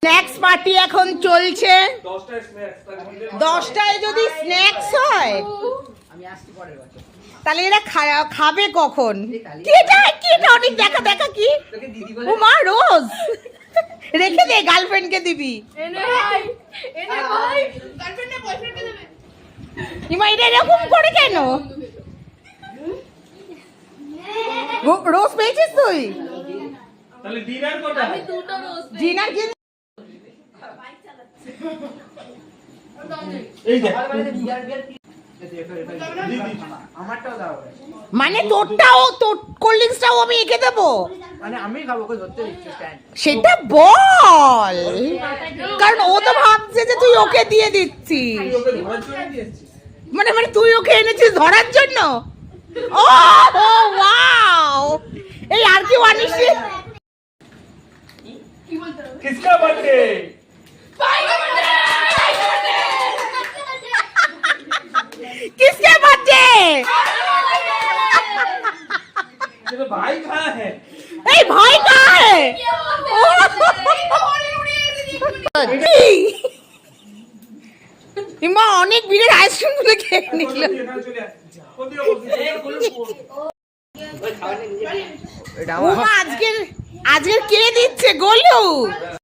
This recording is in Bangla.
স্ন্যাক্স পার্টি এখন চলছে। 10টায় যদি স্ন্যাক্স হয় তাহলে এরা খাবে কখন? কি এটা অনেক দেখা দেখা কি মা রোজ রেখে দে, গার্লফ্রেন্ডকে দিবি। ইমা এটা এরকম করে কেন? রোজ পেয়েছিস তুই? তাহলে ডিনার কোথায়? ডিনার কি? এই যে মানে তোরটাও, তোর কোল্ড ড্রিঙ্কসটাও আমি এঁকে দেবো? মানে আমি খাবো, ওকে ধরতে দিচ্ছি স্ট্যান্ড। সেটা বল, কারণ ও তো ভাবছে যে তুই ওকে দিয়ে দিচ্ছিস। ওকে ধরার জন্য দিয়েছি। মানে তুই ওকে এনেছিস ধরার জন্য? ও ওয়াও, এই আর কি ওয়ানিশি किसका बर्थडे? किसके बर्थडे? तेरा भाई कहाँ है? এই ভাই कहाँ है? ইমা অনেক ভিড়ের আইসক্রিম গুলো খেয়ে নিল। আজকের কে দিচ্ছে? গোলু।